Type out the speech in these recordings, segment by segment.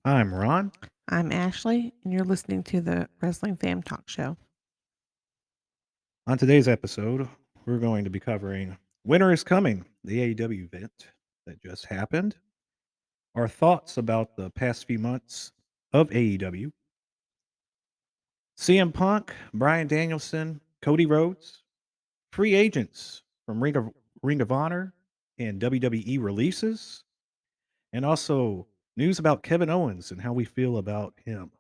I'm Ron. I'm Ashley, and you're listening to the Wrestling Fam Talk Show. On today's episode, we're going to be covering Winter is Coming, the AEW event that just happened, our thoughts about the past few months of AEW, CM Punk, Brian Danielson, Cody Rhodes, free agents from Ring of Honor and WWE releases, and also news about Kevin Owens and how we feel about him.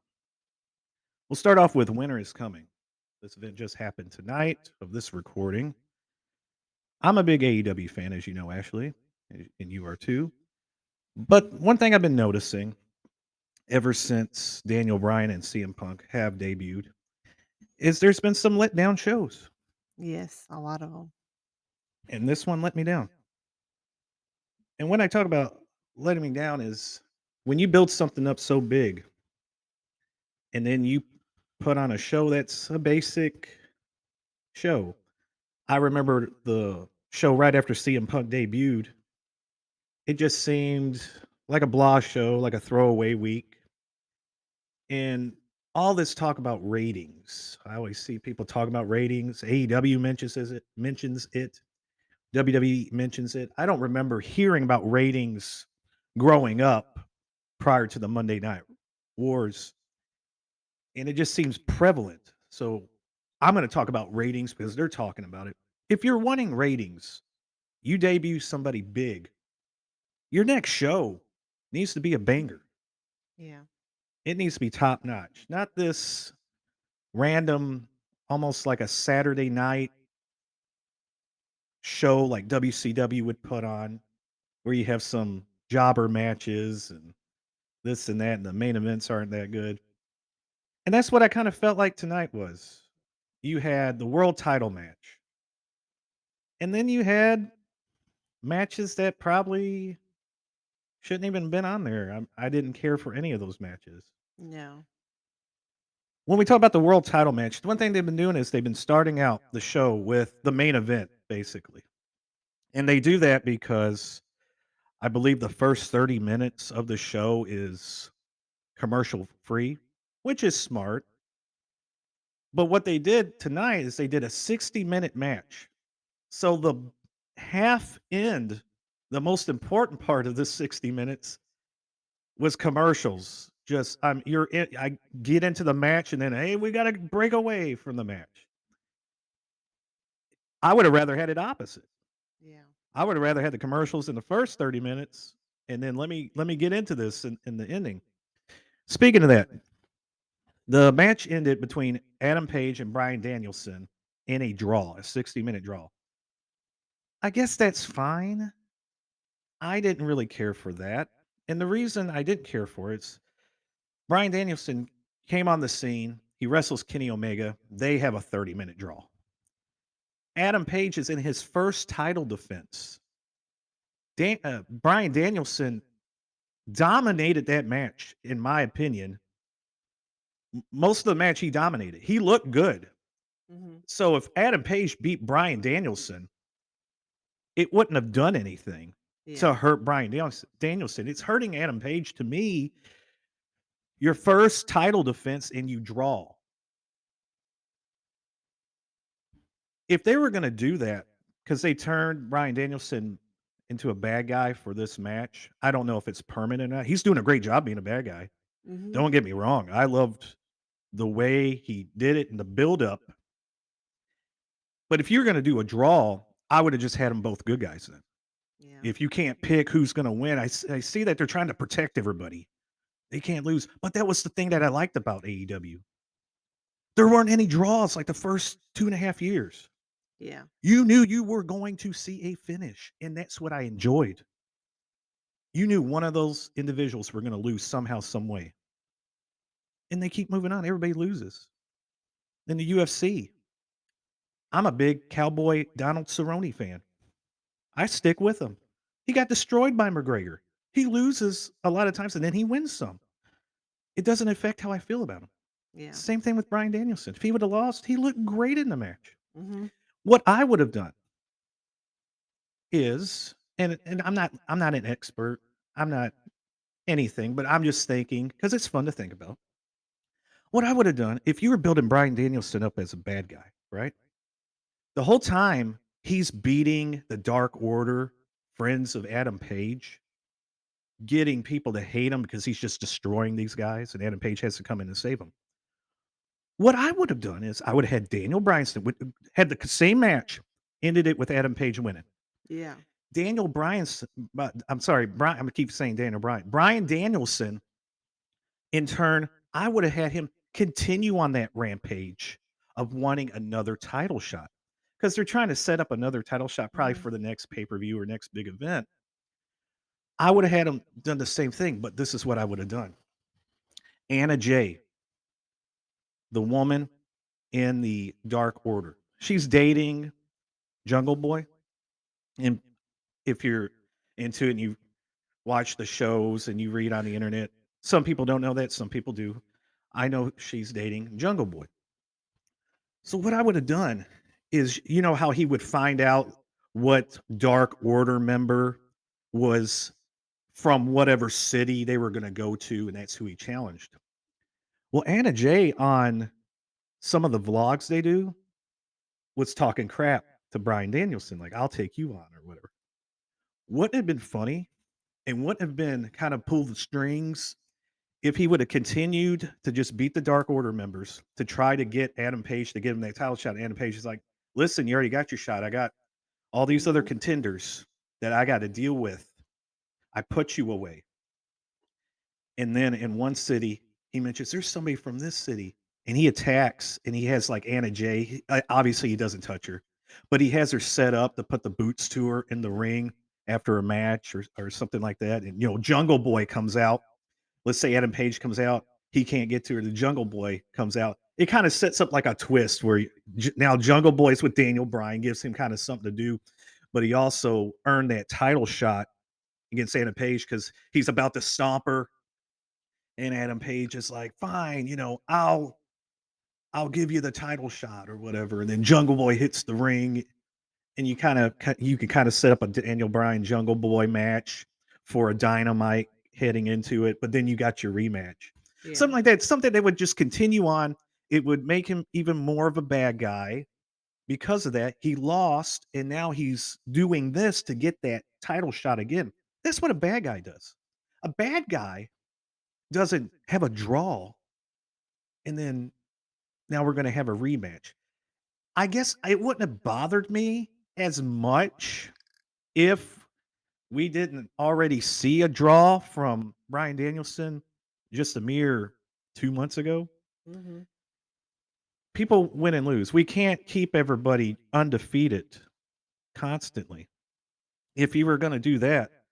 We'll start off with Winter is Coming. This event just happened tonight of this recording. I'm a big AEW fan, as you know, Ashley, and you are too. But one thing I've been noticing ever since Daniel Bryan and CM Punk have debuted is there's been some letdown shows, Yes, a lot of them. and this one let me down. And when I talk about letting me down is when you build something up so big and then you put on a show that's a basic show. I remember the show right after CM Punk debuted. It just seemed like a blah show, like a throwaway week. And all this talk about ratings. I always see people talk about ratings. AEW mentions it. WWE mentions it. I don't remember hearing about ratings growing up prior to the Monday Night Wars, and it just seems prevalent. So I'm going to talk about ratings because they're talking about it. If you're wanting ratings, you debut somebody big. Your next show needs to be a banger. Yeah. It needs to be top notch, not this random, almost like a Saturday night show like WCW would put on, where you have some jobber matches and this and that, and the main events aren't that good. And that's what I kind of felt like tonight was. You had the world title match, and then you had matches that probably shouldn't even been on there. I didn't care for any of those matches. No. When we talk about the world title match, the one thing they've been doing is they've been starting out the show with the main event, basically. And they do that because I believe the first 30 minutes of the show is commercial free, which is smart. But what they did tonight is they did a 60-minute match. So the half end, the most important part of this 60 minutes was commercials. Just I get into the match and then hey, we got to break away from the match. I would have rather had it opposite. Yeah. I would have rather had the commercials in the first 30 minutes and then let me get into this in the ending. Speaking of that, the match ended between Adam Page and Brian Danielson in a draw, a 60-minute draw. I guess that's fine. I didn't really care for that. And the reason I didn't care for it is Brian Danielson came on the scene. He wrestles Kenny Omega. They have a 30-minute draw. Adam Page is in his first title defense. Brian Danielson dominated that match, in my opinion. Most of the match, he dominated. He looked good. Hmm. So if Adam Page beat Brian Danielson, it wouldn't have done anything Yeah. to hurt Danielson. It's hurting Adam Page to me. Your first title defense and you draw. If they were going to do that, because they turned Brian Danielson into a bad guy for this match, I don't know if it's permanent or not. He's doing a great job being a bad guy. Hmm. Don't get me wrong. I loved the way he did it and the build up. But if you're going to do a draw, I would have just had them both good guys then. Yeah. If you can't pick who's going to win, I see that they're trying to protect everybody. They can't lose. But that was the thing that I liked about AEW. There weren't any draws like the first 2.5 years. Yeah. You knew you were going to see a finish, and that's what I enjoyed. You knew one of those individuals were going to lose somehow, some way, and they keep moving on. Everybody loses. In the UFC, I'm a big Cowboy Donald Cerrone fan. I stick with him. He got destroyed by McGregor. He loses a lot of times, and then he wins some. It doesn't affect how I feel about him. Yeah. Same thing with Brian Danielson. If he would have lost, he looked great in the match. Hmm. What I would have done is, and I'm not an expert. I'm not. anything, but I'm just thinking because it's fun to think about. What I would have done if you were building Brian Danielson up as a bad guy, right? The whole time he's beating the Dark Order, friends of Adam Page, getting people to hate him because he's just destroying these guys, and Adam Page has to come in and save him. What I would have done is I would have had Daniel Bryanson had the same match, ended it with Adam Page winning. Yeah. Daniel Bryan's, but I'm sorry, Brian. I'm gonna keep saying Daniel Bryan. Brian Danielson, in turn, I would have had him continue on that rampage of wanting another title shot because they're trying to set up another title shot probably Mhm. for the next pay per view or next big event. I would have had him done the same thing, but this is what I would have done. Anna Jay, the woman in the Dark Order, she's dating Jungle Boy, and if you're into it and you watch the shows and you read on the internet, some people don't know that, some people do. I know she's dating Jungle Boy. So what I would have done is, you know how he would find out what Dark Order member was from whatever city they were going to go to, and that's who he challenged. Well, Anna Jay on some of the vlogs they do was talking crap to Brian Danielson, like "I'll take you on" or whatever. Wouldn't it have been funny and wouldn't have been kind of pull the strings if he would have continued to just beat the Dark Order members to try to get Adam Page to give him that title shot. Adam Page is like, listen, you already got your shot. I got all these other Mhm. contenders that I got to deal with. I put you away. And then in one city, he mentions there's somebody from this city, and he attacks, and he has like Anna Jay. Obviously, he doesn't touch her, but he has her set up to put the boots to her in the ring after a match or something like that. And Jungle Boy comes out. Let's say Adam Page comes out, he can't get to her. The Jungle Boy comes out. It kind of sets up like a twist where now Jungle Boy's with Daniel Bryan, gives him kind of something to do, but he also earned that title shot against Adam Page because he's about to stomp her, and Adam Page is like, "Fine, I'll give you the title shot or whatever." And then Jungle Boy hits the ring, and you can kind of set up a Daniel Bryan Jungle Boy match for a Dynamite heading into it, but then you got your rematch. Yeah. Something like that, something that would just continue on. It would make him even more of a bad guy because of that. He lost, and now he's doing this to get that title shot again. That's what a bad guy does. A bad guy doesn't have a draw, and then now we're going to have a rematch. I guess it wouldn't have bothered me as much if we didn't already see a draw from Bryan Danielson just a mere 2 months ago. Mhm. People win and lose. We can't keep everybody undefeated constantly. If you were gonna do that,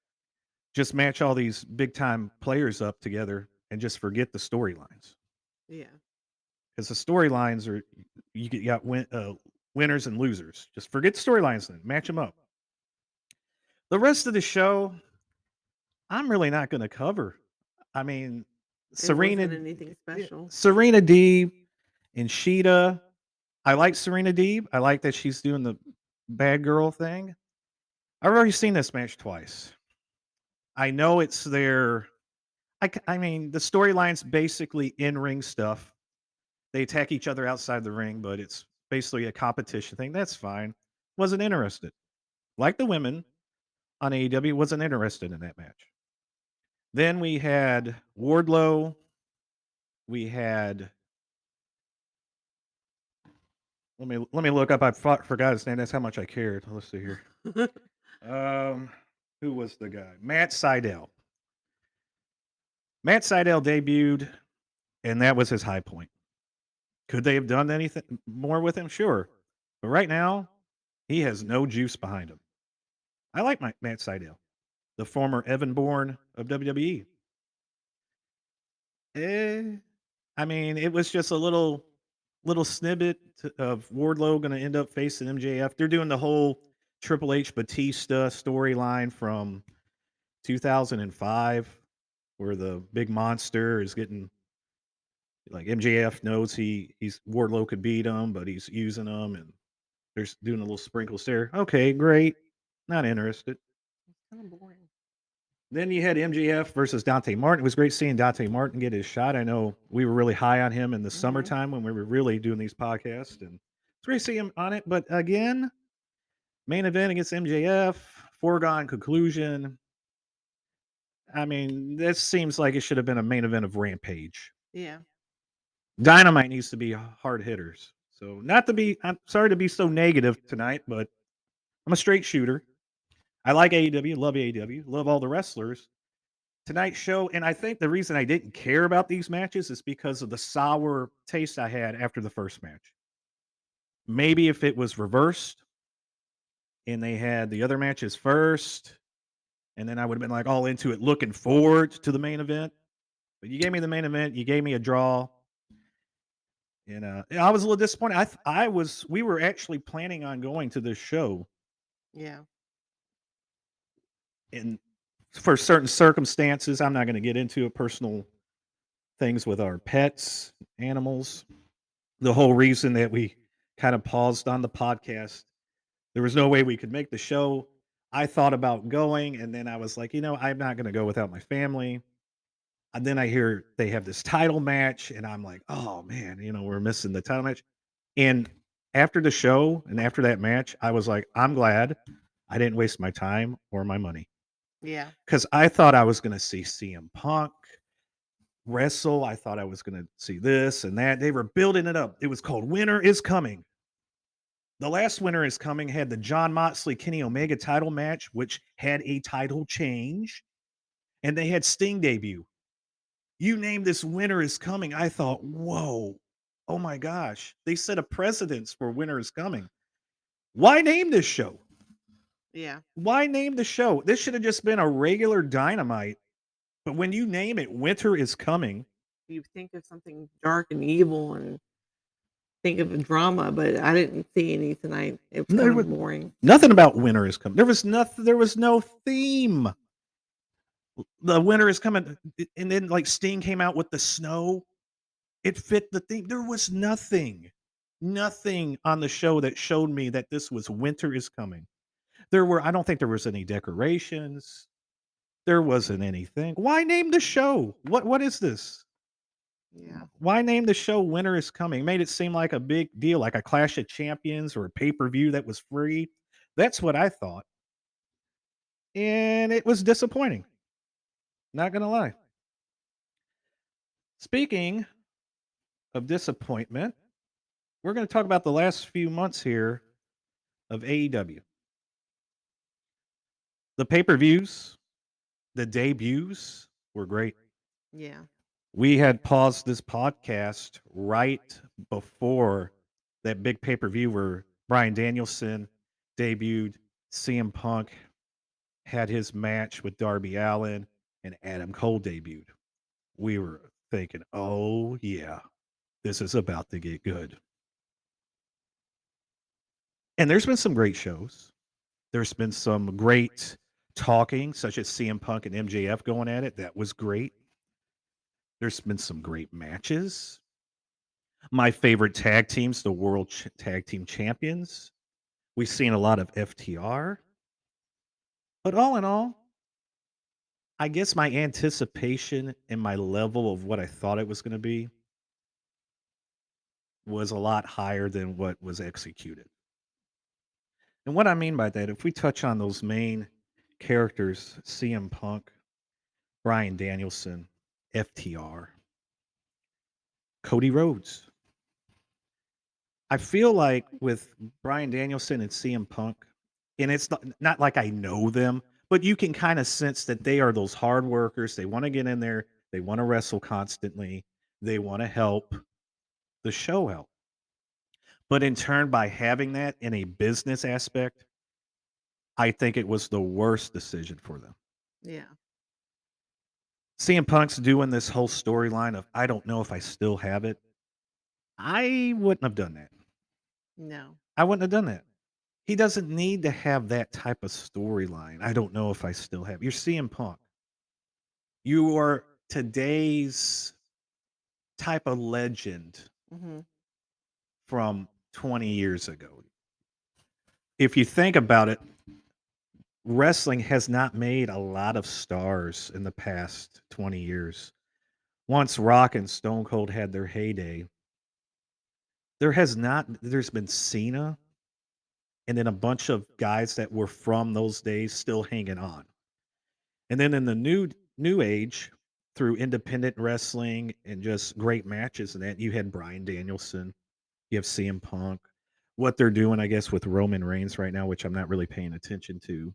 just match all these big time players up together and just forget the storylines. Yeah. Because the storylines are you got winners and losers. Just forget the storylines then. Match them up. The rest of the show, I'm really not gonna cover. I mean, It Serena wasn't anything special. Serena Deeb and Sheeta. I like Serena Deeb. I like that she's doing the bad girl thing. I've already seen this match twice. I know it's their. I mean, the storyline's basically in ring stuff. They attack each other outside the ring, but it's basically a competition thing. That's fine. Wasn't interested. Like the women on AEW, wasn't interested in that match. Then we had Wardlow. We had let me look up. I forgot his name. That's how much I cared. Let's see here. Um, who was the guy? Matt Sydal. Matt Sydal debuted, and that was his high point. Could they have done anything more with him? Sure, but right now he has no juice behind him. I like Matt Sydal, the former Evan Bourne of WWE. Eh, I mean, it was just a little snippet of Wardlow going to end up facing MJF. They're doing the whole Triple H Batista storyline from 2005 where the big monster is getting like MJF knows he's Wardlow could beat him, but he's using him and they're doing a little sprinkles there. Okay, great. Not interested. It's kind of boring. Then you had MJF versus Dante Martin. It was great seeing Dante Martin get his shot. I know we were really high on him in the Mhm. summertime when we were really doing these podcasts, and it's great to see him on it. But again, main event against MJF, foregone conclusion. I mean, this seems like it should have been a main event of Rampage. Yeah. Dynamite needs to be hard hitters. So, not to be, I'm sorry to be so negative tonight, but I'm a straight shooter. I like AEW, love AEW, love all the wrestlers. Tonight's show, and I think the reason I didn't care about these matches is because of the sour taste I had after the first match. Maybe if it was reversed and they had the other matches first, and then I would have been like all into it, looking forward to the main event. But you gave me the main event, you gave me a draw, and I was a little disappointed. We were actually planning on going to this show, Yeah. and for certain circumstances, I'm not going to get into it, personal things with our pets, animals. The whole reason that we kind of paused on the podcast, there was no way we could make the show. I thought about going, and then I was like, I'm not going to go without my family. And then I hear they have this title match, and I'm like, oh man, we're missing the title match. And after the show and after that match, I was like, I'm glad I didn't waste my time or my money Yeah. because I thought I was going to see CM Punk wrestle. I thought I was going to see this and that. They were building it up. It was called Winter is Coming. The last Winter is Coming had the John Moxley Kenny Omega title match, which had a title change, and they had Sting debut. You name this Winter is Coming. I thought, whoa, oh my gosh, they set a precedence for Winter is Coming. Why name this show? Yeah. Why name the show? This should have just been a regular Dynamite. But when you name it Winter is Coming, You think of something dark and evil and think of a drama, but I didn't see any tonight. It was kind there of was boring. nothing about Winter is Coming. There was nothing. There was no theme. The winter is coming, and then like Sting came out with the snow. It fit the theme. There was nothing on the show that showed me that this was winter is coming. I don't think there was any decorations. There wasn't anything. Why name the show? What is this? Yeah. Why name the show Winter is Coming? Made it seem like a big deal, like a Clash of Champions or a pay-per-view that was free. That's what I thought. And it was disappointing. Not gonna lie. Speaking of disappointment, we're going to talk about the last few months here of AEW. The pay per views, the debuts were great. Yeah. We had paused this podcast right before that big pay per view where Brian Danielson debuted, CM Punk had his match with Darby Allin, and Adam Cole debuted. We were thinking, oh, yeah, this is about to get good. And there's been some great shows. There's been some great talking, such as CM Punk and MJF going at it. That was great. There's been some great matches. My favorite tag teams, the World Tag Team Champions. We've seen a lot of FTR. But all in all, I guess my anticipation and my level of what I thought it was going to be was a lot higher than what was executed. And what I mean by that, if we touch on those main characters, CM Punk, Brian Danielson, FTR, Cody Rhodes. I feel like with Brian Danielson and CM Punk, and it's not like I know them, but you can kind of sense that they are those hard workers. They want to get in there, they want to wrestle constantly, they want to help the show out. But in turn, by having that in a business aspect, I think it was the worst decision for them. Yeah. CM Punk's doing this whole storyline of I don't know if I still have it. I wouldn't have done that. No. I wouldn't have done that. He doesn't need to have that type of storyline. I don't know if I still have. You're CM Punk. You are today's type of legend Mhm. from 20 years ago. If you think about it, wrestling has not made a lot of stars in the past 20 years. Once Rock and Stone Cold had their heyday, there's been Cena and then a bunch of guys that were from those days still hanging on. And then in the new age, through independent wrestling and just great matches and that, you had Brian Danielson, you have CM Punk. What they're doing, I guess, with Roman Reigns right now, which I'm not really paying attention to.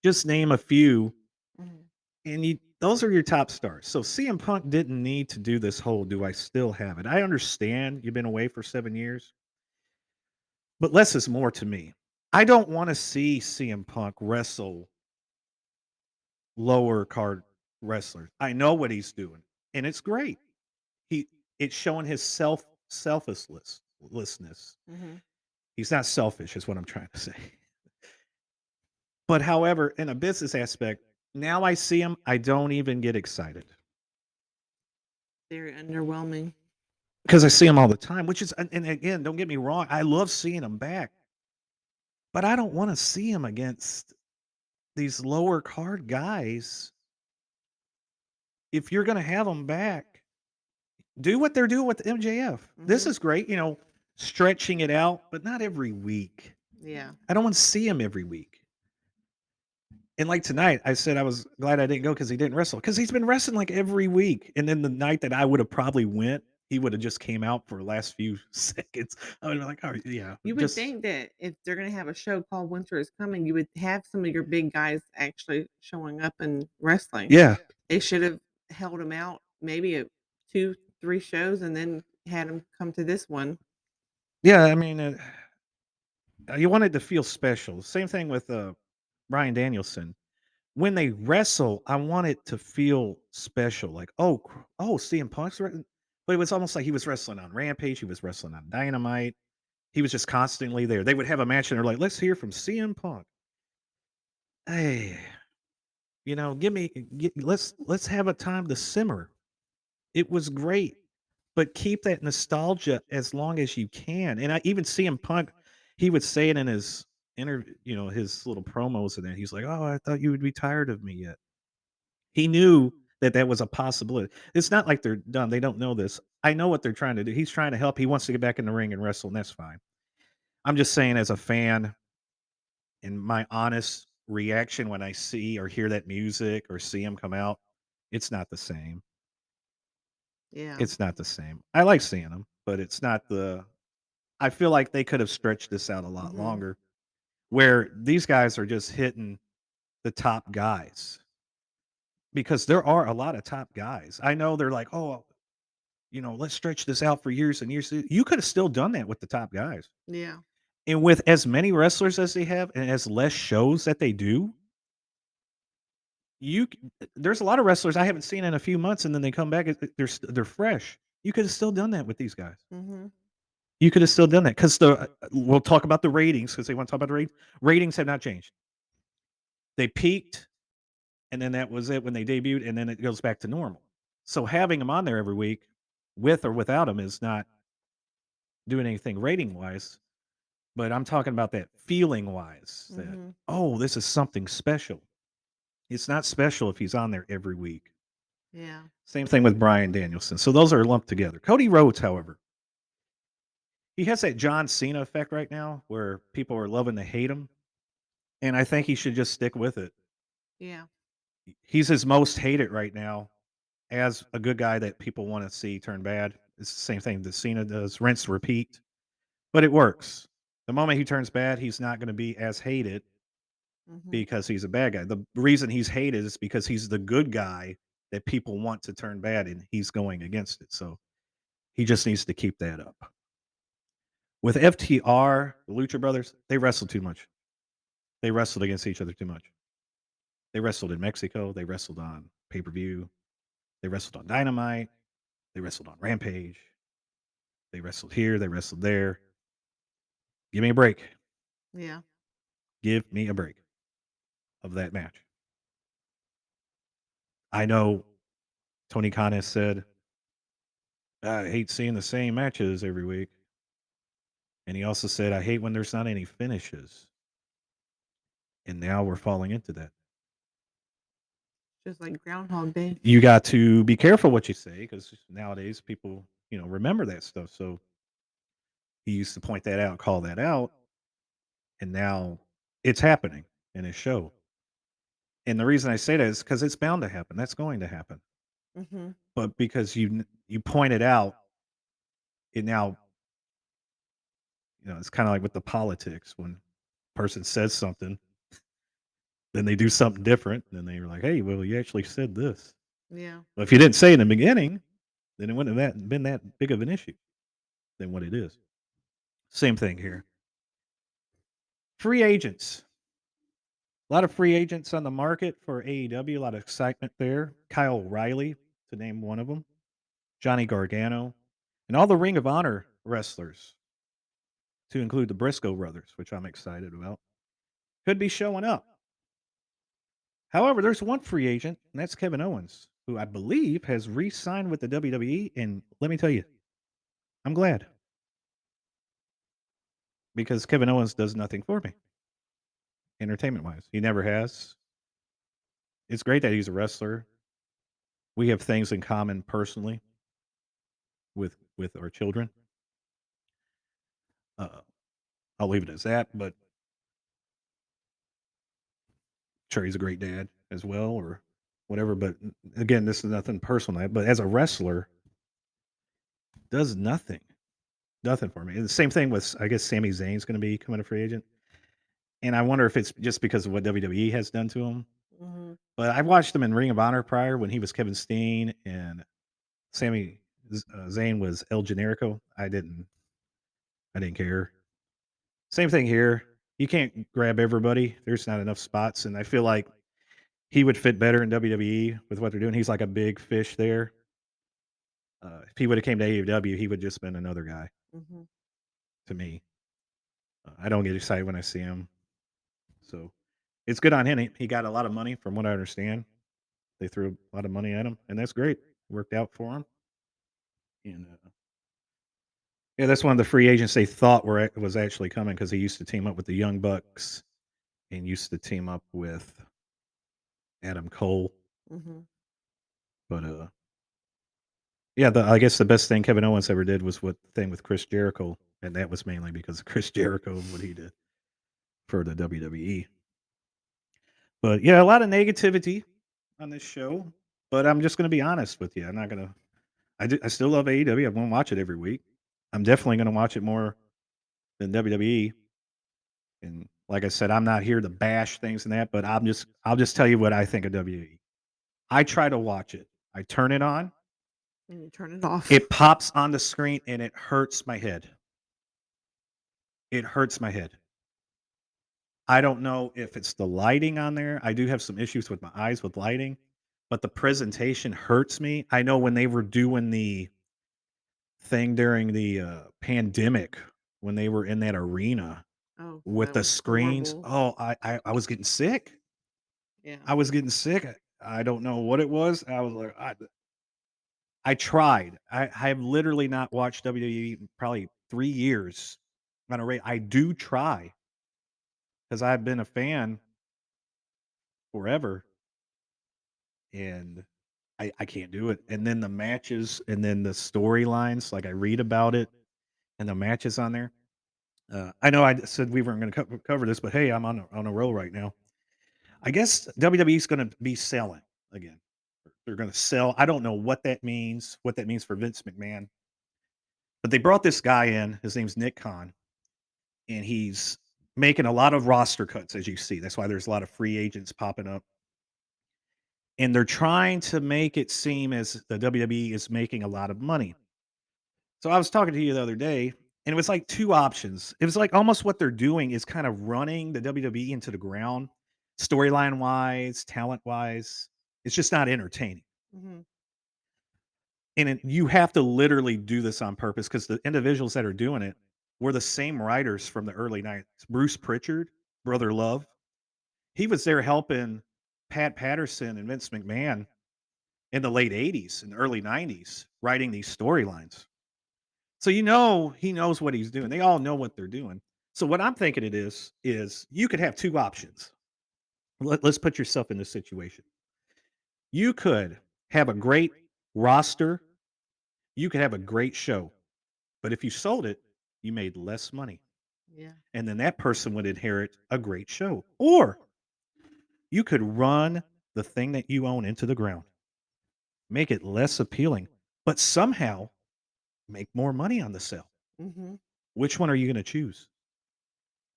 Just name a few, Mhm. and those are your top stars. So CM Punk didn't need to do this whole "Do I still have it?" I understand you've been away for 7 years, but less is more to me. I don't want to see CM Punk wrestle lower card wrestlers. I know what he's doing, and it's great. He it's showing his selflessness. Mhm. He's not selfish, is what I'm trying to say. But however, in a business aspect, now I see him, I don't even get excited Very underwhelming. because I see him all the time. Which is, and again, don't get me wrong, I love seeing him back, but I don't want to see him against these lower card guys. If you're going to have them back, do what they're doing with MJF. This Mhm. is great, stretching it out, but not every week. Yeah. I don't want to see him every week. And like tonight, I said I was glad I didn't go because he didn't wrestle because he's been wrestling like every week. And then the night that I would have probably went, he would have just came out for the last few seconds. I would have been like, oh yeah, You would just think that if they're gonna have a show called Winter is Coming, you would have some of your big guys actually showing up and wrestling. yeah, They should have held them out maybe a 2, 3 shows and then had them come to this one. yeah. I mean, you wanted to feel special. Same thing with Brian Danielson. When they wrestle, I want it to feel special. Like, oh, CM Punk's, but it was almost like he was wrestling on Rampage. He was wrestling on Dynamite. He was just constantly there. They would have a match and they're like, let's hear from CM Punk. Hey, give me let's have a time to simmer. It was great, but keep that nostalgia as long as you can. And I even see him Punk, he would say it in his interview, his little promos, and then he's like, "Oh, I thought you would be tired of me yet." He knew that that was a possibility. It's not like they're done. They don't know this. I know what they're trying to do. He's trying to help. He wants to get back in the ring and wrestle, and that's fine. I'm just saying, as a fan, and my honest reaction when I see or hear that music or see him come out, it's not the same. Yeah. It's not the same. I like seeing him, but it's not the I feel like they could have stretched this out a lot Mhm. longer where these guys are just hitting the top guys because there are a lot of top guys. I know they're like, "Oh, let's stretch this out for years and years." You could have still done that with the top guys. Yeah. And with as many wrestlers as they have and as less shows that they do, there's a lot of wrestlers I haven't seen in a few months, and then they come back. They're fresh. You could have still done that with these guys. Mhm. You could have still done that because we'll talk about the ratings because they want to talk about the ratings. Ratings have not changed. They peaked, and then that was it when they debuted, and then it goes back to normal. So having them on there every week, with or without them, is not doing anything rating wise. But I'm talking about that feeling wise. That Mhm. this is something special. It's not special if he's on there every week. Yeah. Same thing with Brian Danielson. So those are lumped together. Cody Rhodes, however, he has that John Cena effect right now where people are loving to hate him. And I think he should just stick with it. Yeah. He's his most hated right now as a good guy that people want to see turn bad. It's the same thing that Cena does, rinse, repeat. But it works. The moment he turns bad, he's not going to be as hated Mhm. because he's a bad guy. The reason he's hated is because he's the good guy that people want to turn bad and he's going against it. So he just needs to keep that up. With FTR, the Lucha Brothers, they wrestled too much. They wrestled against each other too much. They wrestled in Mexico. They wrestled on pay per view. They wrestled on Dynamite. They wrestled on Rampage. They wrestled here. They wrestled there. Give me a break. Yeah. Give me a break of that match. I know Tony Khan has said, I hate seeing the same matches every week. And he also said, I hate when there's not any finishes. And now we're falling into that. Just like Groundhog Day. You got to be careful what you say because nowadays people, remember that stuff. So he used to point that out, call that out, and now it's happening in his show. And the reason I say that is because it's bound to happen. That's going to happen. Mhm. But because you point it out, it now it's kind of like with the politics when a person says something, then they do something different, then they're like, "Hey, well, you actually said this." Yeah. Well, if you didn't say it in the beginning, then it wouldn't have been that big of an issue than what it is. Same thing here. Free agents. A lot of free agents on the market for AEW. A lot of excitement there. Kyle O'Reilly, to name one of them. Johnny Gargano, and all the Ring of Honor wrestlers, to include the Briscoe brothers, which I'm excited about, could be showing up. However, there's one free agent, and that's Kevin Owens, who I believe has re-signed with the WWE. And let me tell you, I'm glad because Kevin Owens does nothing for me, entertainment wise. He never has. It's great that he's a wrestler. We have things in common personally with our children. Uh, I'll leave it as that. But sure, he's a great dad as well, or whatever. But again, this is nothing personal. But as a wrestler, does nothing for me. And the same thing with, I guess, Sami Zayn's going to be coming a free agent, and I wonder if it's just because of what WWE has done to him. Mhm. But I watched him in Ring of Honor prior when he was Kevin Steen and Sami Zayn was El Generico. I didn't care. Same thing here. You can't grab everybody. There's not enough spots, and I feel like he would fit better in WWE with what they're doing. He's like a big fish there. If he would have came to AEW, he would just been another guy Mhm. to me. I don't get excited when I see him, so it's good on him. He got a lot of money, from what I understand. They threw a lot of money at him, and that's great. Worked out for him. And yeah, that's one of the free agents they thought was actually coming because he used to team up with the Young Bucks and used to team up with Adam Cole. Mhm. But yeah, I guess the best thing Kevin Owens ever did was what thing with Chris Jericho, and that was mainly because of Chris Jericho and what he did for the WWE. But yeah, a lot of negativity on this show. But I'm just going to be honest with you. I'm not going to. I still love AEW. I'm going to watch it every week. I'm definitely going to watch it more than WWE. And like I said, I'm not here to bash things and that, but I'll just tell you what I think of WWE. I try to watch it. I turn it on. And you turn it off. It pops on the screen and it hurts my head. It hurts my head. I don't know if it's the lighting on there. I do have some issues with my eyes with lighting, but the presentation hurts me. I know when they were doing the thing during the pandemic, when they were in that arena Oh, with that the was screens, horrible. oh, I was getting sick. Yeah. I was getting sick. I don't know what it was. I was like, I tried. I have literally not watched WWE in probably 3 years on a rate. I do try because I've been a fan forever, and I can't do it. And then the matches, and then the storylines. Like I read about it, and the matches on there. I know said we weren't going to cover this, but hey, I'm on a roll right now. I guess WWE is going to be selling again. They're going to sell. I don't know what that means. What that means for Vince McMahon. But they brought this guy in. His name's Nick Khan, and he's making a lot of roster cuts, as you see. That's why there's a lot of free agents popping up. And they're trying to make it seem as the WWE is making a lot of money. So I was talking to you the other day, and it was like two options. It was like almost what they're doing is kind of running the WWE into the ground, storyline wise, talent wise. It's just not entertaining. Mhm. And you have to literally do this on purpose because the individuals that are doing it were the same writers from the early 90s. Bruce Pritchard, Brother Love, he was there helping Pat Patterson and Vince McMahon in the late 80s and early 90s writing these storylines. So he knows what he's doing. They all know what they're doing. So what I'm thinking it is you could have two options. Let's put yourself in this situation. You could have a great roster, you could have a great show, but if you sold it, you made less money. Yeah. And then that person would inherit a great show. Or you could run the thing that you own into the ground, make it less appealing, but somehow make more money on the sale. Mhm. Which one are you going to choose?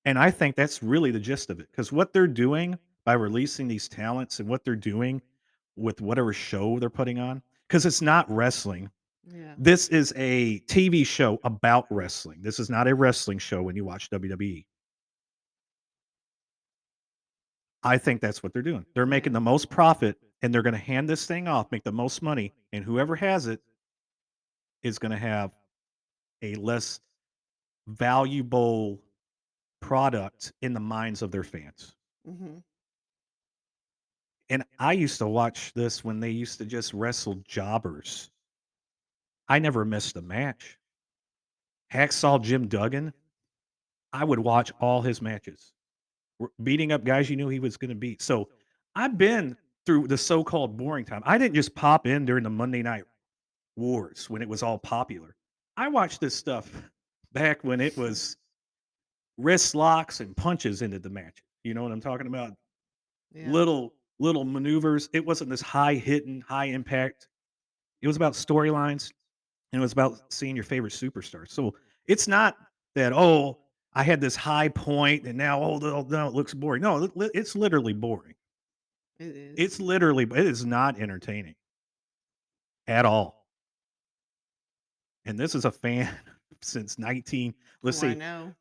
And I think that's really the gist of it, because what they're doing by releasing these talents and what they're doing with whatever show they're putting on, because it's not wrestling. Yeah. This is a TV show about wrestling. This is not a wrestling show when you watch WWE. I think that's what they're doing. They're making Yeah. the most profit and they're going to hand this thing off, make the most money, and whoever has it is going to have a less valuable product in the minds of their fans. Mhm. And I used to watch this when they used to just wrestle jobbers. I never missed a match. Hacksaw Jim Duggan, I would watch all his matches, beating up guys you knew he was going to beat. So I've been through the so-called boring time. I didn't just pop in during the Monday Night Wars when it was all popular. I watched this stuff back when it was wrist locks and punches into the match. You know what I'm talking about? Yeah. Little maneuvers. It wasn't this high hitting, high impact. It was about storylines and it was about seeing your favorite superstars. So it's not that, oh, I had this high point and now, oh, no, it looks boring. No, it's literally boring. It is. It's literally, it is not entertaining at all. And this is a fan since 19, let's Oh, I see, know.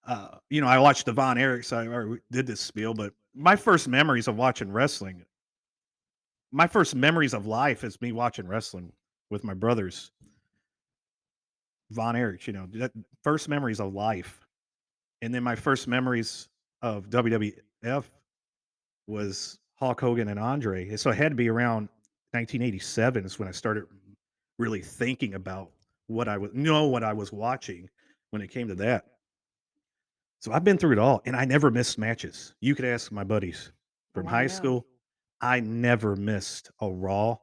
I watched the Von Erichs. I already did this spiel, but my first memories of watching wrestling, my first memories of life is me watching wrestling with my brothers, Von Erichs. That first memories of life, and then my first memories of WWF was Hulk Hogan and Andre. And so it had to be around 1987 is when I started really thinking about what I was watching when it came to that. So I've been through it all, and I never missed matches. You could ask my buddies Oh, from I high know. school. I never missed a Raw.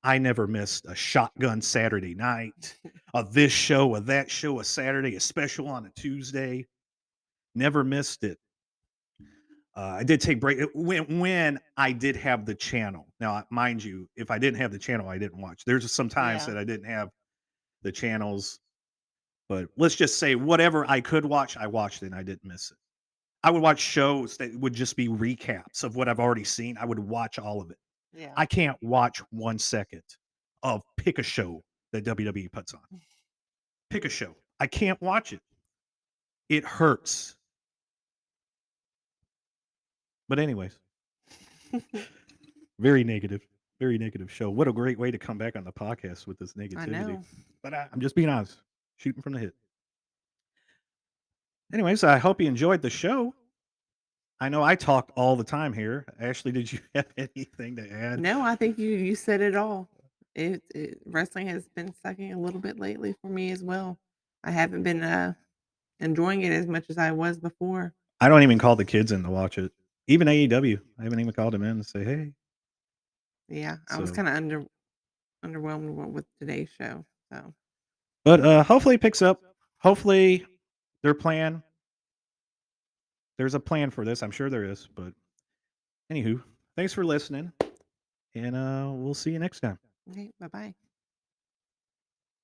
I never missed a Shotgun Saturday night, a this show, a that show, a Saturday, a special on a Tuesday. Never missed it. I did take break when I did have the channel. Now, mind you, if I didn't have the channel, I didn't watch. There's some times Yeah. that I didn't have the channels, but let's just say whatever I could watch, I watched it and I didn't miss it. I would watch shows that would just be recaps of what I've already seen. I would watch all of it. Yeah. I can't watch 1 second of pick a show that WWE puts on. Pick a show. I can't watch it. It hurts. But anyways, very negative, very negative show. What a great way to come back on the podcast with this I negativity. know. But I'm just being honest, shooting from the hip. Anyways, I hope you enjoyed the show. I know I talked all the time here. Ashley, did you have anything to add? No, I think you said it all. Wrestling has been sucking a little bit lately for me as well. I haven't been, enjoying it as much as I was before. I don't even call the kids in to watch it. Even AEW, I haven't even called them in to say, "Hey." Yeah, I was So, kinda underwhelmed with today's show, so but hopefully it picks up. Hopefully their plan. There's a plan for this. I'm sure there is. But anywho, thanks for listening, and we'll see you next time. okay, bye-bye.